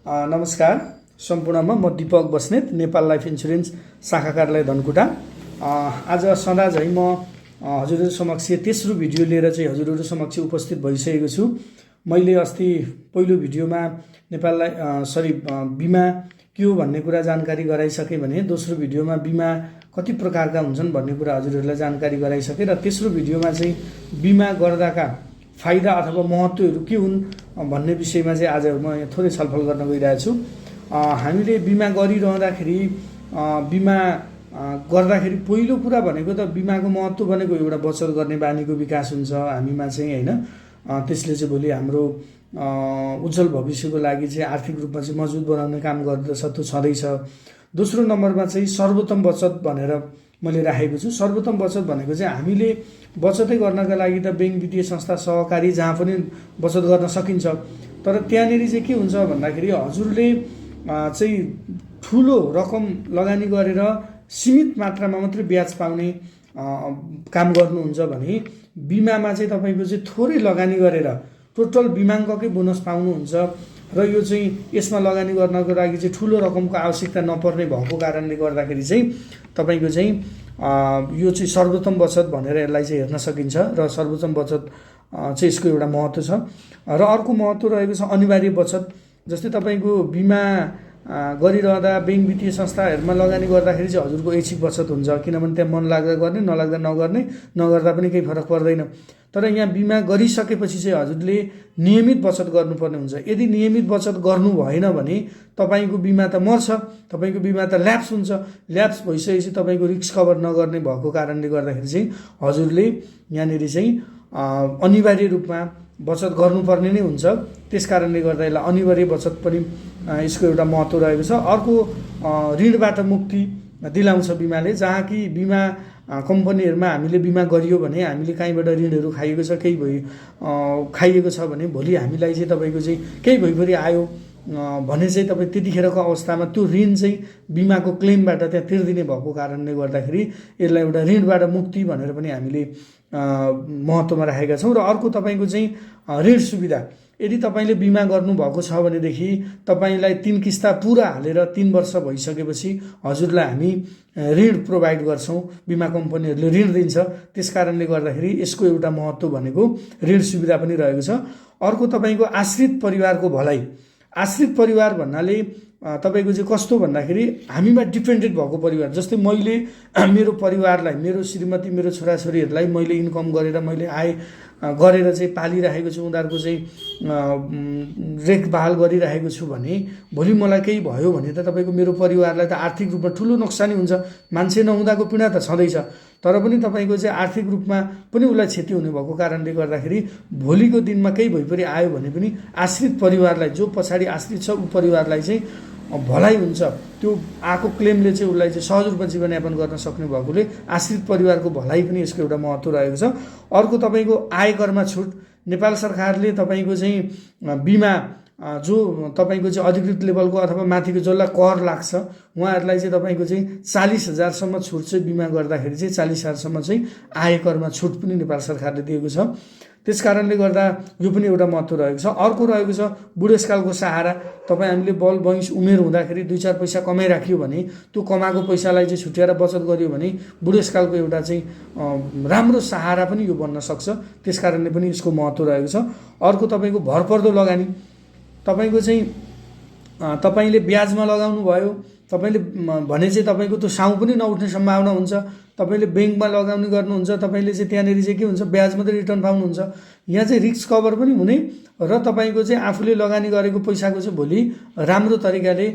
नमस्कार सम्पूर्णमा म दीपक बस्नेत नेपाल लाइफ इन्सुरेन्स शाखा कार्यालय धनकुटा। आज सदा झैँ म हजुरहरू समक्ष तेस्रो भिडियो लिएर चाहिँ हजुरहरू समक्ष उपस्थित भइसकेको छु। मैले अस्ति पहिलो भिडियोमा बिमा के हो भन्ने कुरा जानकारी गराइसकेँ भने दोस्रो भिडियोमा बिमा कति प्रकारका हुन्छन् भन्ने कुरा हजुरहरूलाई जानकारी गराइसकेँ र तेस्रो भिडियोमा चाहिँ बिमा गर्दाका फाइदा अथवा महत्त्वहरू के हुन् भन्ने विषयमा चाहिँ आज म थोरै छलफल गर्न गइरहेको छु। हामीले बिमा गरिरहँदाखेरि बिमा गर्दाखेरि पहिलो कुरा भनेको त बिमाको महत्त्व भनेको एउटा बचत गर्ने बानीको विकास हुन्छ हामीमा चाहिँ हैन। त्यसले चाहिँ भोलि हाम्रो उज्जवल भविष्यको लागि चाहिँ आर्थिक रूपमा चाहिँ मजबुत बनाउने काम गर्दछ, त्यो छँदैछ। दोस्रो नम्बरमा चाहिँ सर्वोत्तम बचत भनेर मैले राखेको छु। सर्वोत्तम बचत भनेको चाहिँ हामीले बचतै गर्नका लागि त बैंक, वित्तीय संस्था, सहकारी जहाँ पनि बचत गर्न सकिन्छ, तर त्यहाँनिर चाहिँ के हुन्छ भन्दाखेरि हजुरले चाहिँ ठुलो रकम लगानी गरेर सीमित मात्रामा मात्रै ब्याज पाउने काम गर्नुहुन्छ भने बिमामा चाहिँ तपाईँको चाहिँ थोरै लगानी गरेर टोटल बिमाङ्ककै बोनस पाउनुहुन्छ र यो चाहिँ यसमा लगानी गर्नको लागि चाहिँ ठुलो रकमको आवश्यकता नपर्ने भएको कारणले गर्दाखेरि चाहिँ तपाईँको चाहिँ यो चाहिँ सर्वोत्तम बचत भनेर यसलाई चाहिँ हेर्न सकिन्छ र सर्वोत्तम बचत चाहिँ यसको एउटा महत्त्व छ। र अर्को महत्त्व रहेको छ अनिवार्य बचत। जस्तै तपाईँको बिमा गरिरहँदा बैंक, वित्तीय संस्थाहरूमा लगानी गर्दाखेरि चाहिँ हजुरको ऐच्छिक बचत हुन्छ, किनभने त्यहाँ मन लाग्दा गर्ने, नलाग्दा नगर्ने, नगर्दा पनि केही फरक पर्दैन। तर यहाँ बिमा गरिसकेपछि चाहिँ हजुरले नियमित बचत गर्नुपर्ने हुन्छ। यदि नियमित बचत गर्नु भएन भने तपाईँको बिमा त मर्छ, तपाईँको बिमा त ल्याप्स हुन्छ। ल्याप्स भइसकेपछि तपाईँको रिस्क कभर नगर्ने भएको कारणले गर्दाखेरि चाहिँ हजुरले यहाँनिर चाहिँ अनिवार्य रूपमा बचत गर्नुपर्ने नै हुन्छ। त्यस कारणले गर्दा यसलाई अनिवार्य बचत पनि यसको एउटा महत्त्व रहेको छ। अर्को ऋणबाट मुक्ति दिलाउँछ बिमाले, जहाँ कि बिमा कम्पनीहरूमा हामीले बिमा गरियो भने हामीले कहीँबाट ऋणहरू खाइएको छ, खाइएको छ भने भोलि हामीलाई चाहिँ तपाईँको चाहिँ केही भइपरि आयो भने चाहिँ तपाईँ त्यतिखेरको अवस्थामा त्यो ऋण चाहिँ बिमाको क्लेमबाट त्यहाँ तिर्दिने भएको कारणले गर्दाखेरि यसलाई एउटा ऋणबाट मुक्ति भनेर पनि हामीले महत्त्वमा राखेका छौँ। र अर्को तपाईँको चाहिँ ऋण सुविधा। यदि तपाईँले बिमा गर्नुभएको छ भनेदेखि तपाईँलाई 3 किस्ता पुरा हालेर 3 वर्ष भइसकेपछि हजुरलाई हामी ऋण प्रोभाइड गर्छौँ, बिमा कम्पनीहरूले ऋण दिन्छ। त्यस कारणले गर्दाखेरि यसको एउटा महत्त्व भनेको ऋण सुविधा पनि रहेको छ। अर्को तपाईँको आश्रित परिवारको भलाइ। आश्रित परिवार भन्नाले तपाईँको चाहिँ कस्तो भन्दाखेरि हामीमा डिपेन्डेन्ट भएको परिवार। जस्तै मैले मेरो परिवारलाई, मेरो श्रीमती, मेरो छोराछोरीहरूलाई मैले इन्कम गरेर मैले आय गरेर चाहिँ पालिरहेको छु, उनीहरूको चाहिँ देखभाल गरिरहेको छु भने भोलि मलाई केही भयो भने त तपाईँको मेरो परिवारलाई त आर्थिक रूपमा ठुलो नोक्सानी हुन्छ। मान्छे नहुँदाको पीडा त छँदैछ, तर पनि तपाईँको चाहिँ आर्थिक रूपमा पनि उसलाई क्षति हुने भएको कारणले गर्दाखेरि भोलिको दिनमा केही भइपरि आयो भने पनि आश्रित परिवारलाई, जो पछाडि आश्रित छ ऊ परिवारलाई चाहिँ भलाइ हुन्छ। त्यो आएको क्लेमले चाहिँ उसलाई चाहिँ सहज रूपमा जीवनयापन गर्न सक्ने भएकोले आश्रित परिवारको भलाइ पनि यसको एउटा महत्त्व रहेको छ। अर्को तपाईँको आयकरमा छुट। नेपाल सरकारले तपाईँको चाहिँ बिमा जो तपाईँको चाहिँ अधिकृत लेभलको अथवा माथिको जसलाई कर लाग्छ उहाँहरूलाई चाहिँ तपाईँको चाहिँ 40,000सम्म छुट चाहिँ बिमा गर्दाखेरि चाहिँ 40,000सम्म चाहिँ आयकरमा छुट पनि नेपाल सरकारले दिएको छ। त्यस कारणले गर्दा यो पनि एउटा महत्त्व रहेको छ। अर्को रहेको छ बुढेसकालको सहारा। तपाईँ हामीले बल बैंस उमेर हुँदाखेरि 2-4 पैसा कमाइराख्यो भने त्यो कमाएको पैसालाई चाहिँ छुट्याएर बचत गर्यो भने बुढेसकालको एउटा चाहिँ राम्रो सहारा पनि यो बन्न सक्छ। त्यस कारणले पनि यसको महत्त्व रहेको छ। अर्को तपाईँको भरपर्दो लगानी। तपाईँको चाहिँ तपाईँले ब्याजमा लगाउनु भयो तपाईँले भने चाहिँ तपाईँको त्यो साउ पनि नउठ्ने सम्भावना हुन्छ। तपाईँले ब्याङ्कमा लगाउने गर्नुहुन्छ, तपाईँले चाहिँ त्यहाँनिर चाहिँ के हुन्छ ब्याज मात्रै रिटर्न पाउनुहुन्छ। यहाँ चाहिँ रिस्क कभर पनि हुने र तपाईँको चाहिँ आफूले लगानी गरेको पैसाको चाहिँ भोलि राम्रो तरिकाले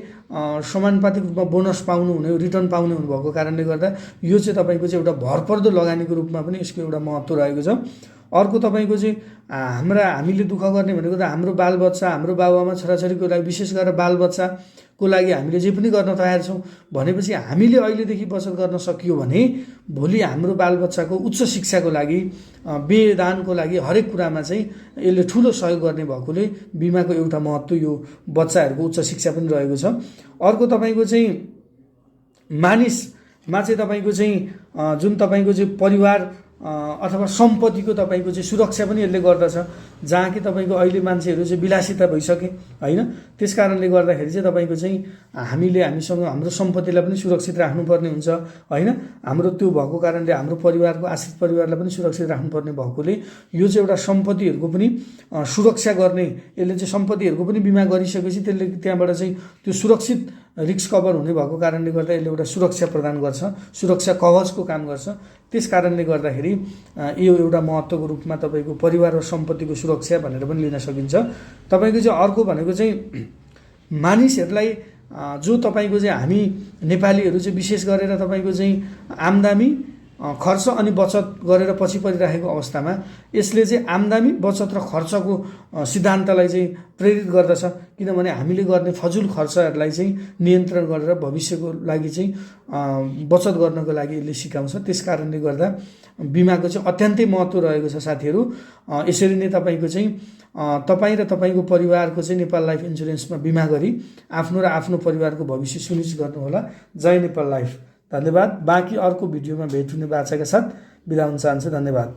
समानुपातिक रूपमा बोनस पाउनु हुने, रिटर्न पाउने हुनुभएको कारणले गर्दा यो चाहिँ तपाईँको चाहिँ एउटा भरपर्दो लगानीको रूपमा पनि यसको एउटा महत्त्व रहेको छ। अर्को तपाईँको चाहिँ हामीले दुःख गर्ने भनेको त हाम्रो बालबच्चा, हाम्रो बाबुआमा, छोराछोरीको लागि, विशेष गरेर बालबच्चाको लागि हामीले जे पनि गर्न तयार छौँ भनेपछि हामीले अहिलेदेखि बचत गर्न सकियो भने भोलि हाम्रो बालबच्चाको उच्च शिक्षाको लागि, वेदानको लागि हरेक कुरामा चाहिँ यसले ठुलो सहयोग गर्ने भएकोले बिमाको एउटा महत्त्व यो बच्चाहरूको उच्च शिक्षा पनि रहेको छ। अर्को तपाईँको चाहिँ मानिसमा चाहिँ तपाईँको चाहिँ जुन तपाईँको चाहिँ परिवार अथवा सम्पत्तिको तपाईँको चाहिँ सुरक्षा पनि यसले गर्दछ, जहाँ कि तपाईँको अहिले मान्छेहरू चाहिँ विलासिता भइसके होइन। त्यस कारणले गर्दाखेरि चाहिँ तपाईँको चाहिँ हामीसँग हाम्रो सम्पत्तिलाई पनि सुरक्षित राख्नुपर्ने हुन्छ होइन। हाम्रो त्यो भएको कारणले हाम्रो परिवारको आश्रित परिवारलाई पनि सुरक्षित राख्नुपर्ने भएकोले यो चाहिँ एउटा सम्पत्तिहरूको पनि सुरक्षा गर्ने, यसले चाहिँ सम्पत्तिहरूको पनि बिमा गरिसकेपछि त्यसले त्यहाँबाट चाहिँ त्यो सुरक्षित रिस्क कभर हुने भएको कारणले गर्दा यसले एउटा सुरक्षा प्रदान गर्छ, सुरक्षा कवचको काम गर्छ। त्यस कारणले गर्दाखेरि यो एउटा महत्त्वको रूपमा तपाईँको परिवार र सम्पत्तिको सुरक्षा भनेर पनि लिन सकिन्छ। तपाईँको चाहिँ अर्को भनेको चाहिँ मानिसहरूलाई जो तपाईँको चाहिँ हामी नेपालीहरू चाहिँ विशेष गरेर तपाईँको चाहिँ आम्दानी खर्च अनि बचत गरेर पछि परिराखेको अवस्थामा यसले चाहिँ आम्दानी बचत र खर्चको सिद्धान्तलाई चाहिँ प्रेरित गर्दछ। किनभने हामीले गर्ने फजुल खर्चहरूलाई चाहिँ नियन्त्रण गरेर भविष्यको लागि चाहिँ बचत गर्नको लागि यसले सिकाउँछ। त्यस कारणले गर्दा बिमाको चाहिँ अत्यन्तै महत्त्व रहेको छ साथीहरू। यसरी नै तपाईँको चाहिँ तपाईँ र तपाईँको परिवारको चाहिँ नेपाल लाइफ इन्सुरेन्समा बिमा गरी आफ्नो र आफ्नो परिवारको भविष्य सुनिश्चित गर्नुहोला। जय नेपाल लाइफ। धन्यवाद। बाँकी अर्को भिडियोमा भेट हुने बाचाका साथ बिदा हुन चाहन्छु। धन्यवाद।